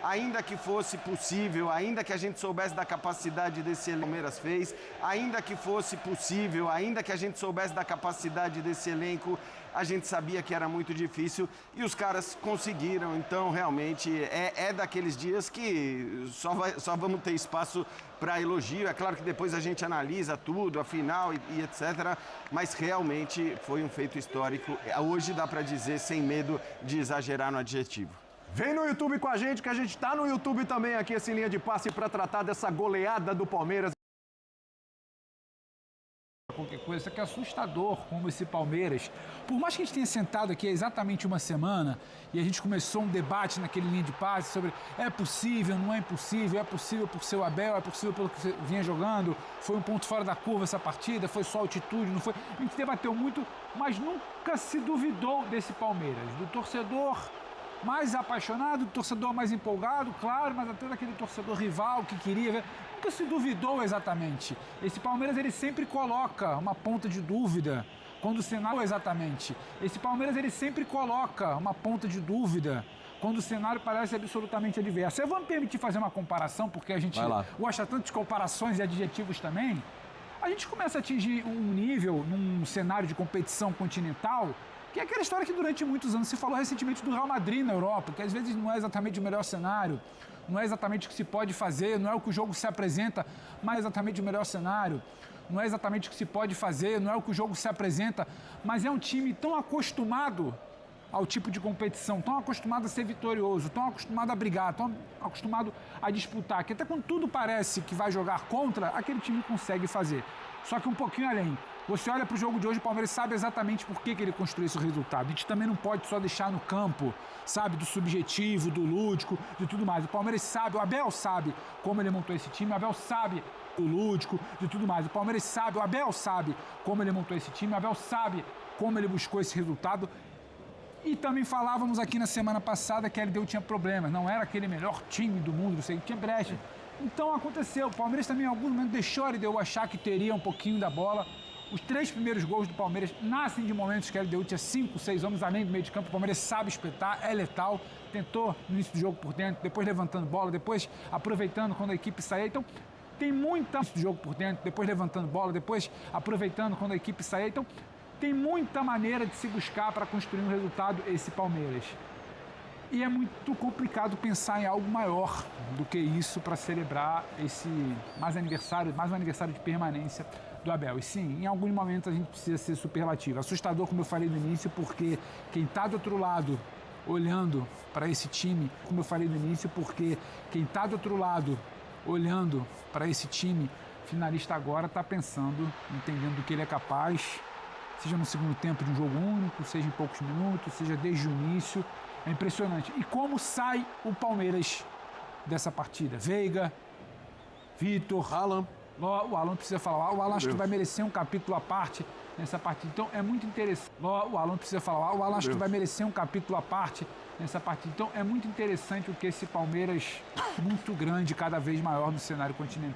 Ainda que fosse possível, ainda que a gente soubesse da capacidade desse elenco, Palmeiras fez, ainda que fosse possível, ainda que a gente soubesse da capacidade desse elenco, a gente sabia que era muito difícil e os caras conseguiram. Então, realmente, é daqueles dias que só vamos ter espaço para elogio. É claro que depois a gente analisa tudo, a final e etc. Mas realmente foi um feito histórico. Hoje dá para dizer, sem medo de exagerar no adjetivo. Vem no YouTube com a gente, que a gente tá no YouTube também aqui, esse Linha de Passe, para tratar dessa goleada do Palmeiras. Qualquer coisa, isso aqui é assustador, como esse Palmeiras. Por mais que a gente tenha sentado aqui há exatamente uma semana e a gente começou um debate naquele Linha de Passe sobre é possível, não é impossível, é possível por ser o Abel, é possível pelo que você vinha jogando, foi um ponto fora da curva essa partida, foi só altitude, não foi... A gente debateu muito, mas nunca se duvidou desse Palmeiras, do torcedor mais apaixonado, do torcedor mais empolgado, claro, mas até daquele torcedor rival que queria ver. Nunca se duvidou exatamente. Esse Palmeiras, ele sempre coloca uma ponta de dúvida quando o cenário... Exatamente. Esse Palmeiras, ele sempre coloca uma ponta de dúvida quando o cenário parece absolutamente adverso. Eu vou me permitir fazer uma comparação, porque a gente gosta tanto de comparações e adjetivos também. A gente começa a atingir um nível num cenário de competição continental que é aquela história que durante muitos anos se falou recentemente do Real Madrid na Europa, que às vezes não é exatamente o melhor cenário, não é exatamente o que se pode fazer, não é o que o jogo se apresenta, mas é exatamente o melhor cenário, não é exatamente o que se pode fazer, não é o que o jogo se apresenta, mas é um time tão acostumado ao tipo de competição, tão acostumado a ser vitorioso, tão acostumado a brigar, tão acostumado a disputar, que até quando tudo parece que vai jogar contra, aquele time consegue fazer. Só que um pouquinho além. Você olha para o jogo de hoje, o Palmeiras sabe exatamente por que ele construiu esse resultado. A gente também não pode só deixar no campo, sabe, do subjetivo, do lúdico, de tudo mais. O Palmeiras sabe, o Abel sabe como ele montou esse time, o Abel sabe do lúdico, de tudo mais. O Palmeiras sabe, o Abel sabe como ele montou esse time, o Abel sabe como ele buscou esse resultado. E também falávamos aqui na semana passada que a LDU tinha problemas, não era aquele melhor time do mundo, não sei, tinha brecha. Então aconteceu, o Palmeiras também em algum momento deixou a LDU achar que teria um pouquinho da bola. Os 3 primeiros gols do Palmeiras nascem de momentos que a LDU tinha 5, 6 homens além do meio de campo. O Palmeiras sabe espetar, é letal, tentou no início do jogo por dentro, depois levantando bola, depois aproveitando quando a equipe saía. Então tem muita do jogo por dentro, depois levantando bola, depois aproveitando quando a equipe saía. Então tem muita maneira de se buscar para construir um resultado esse Palmeiras. E é muito complicado pensar em algo maior do que isso para celebrar esse mais um aniversário de permanência do Abel. E sim, em alguns momentos a gente precisa ser superlativo. Assustador, como eu falei no início, porque quem está do outro lado olhando para esse time, como eu falei no início, porque quem está do outro lado olhando para esse time finalista agora está pensando, entendendo do que ele é capaz, seja no segundo tempo de um jogo único, seja em poucos minutos, seja desde o início. É impressionante. E como sai o Palmeiras dessa partida? Veiga, Vitor, Alan. O Alan precisa falar. O Alan acho que vai merecer um capítulo à parte nessa partida. Então é muito interessante. O Alan precisa falar. O Alan acho que vai merecer um capítulo à parte nessa partida. Então é muito interessante o que esse Palmeiras muito grande, cada vez maior no cenário continental.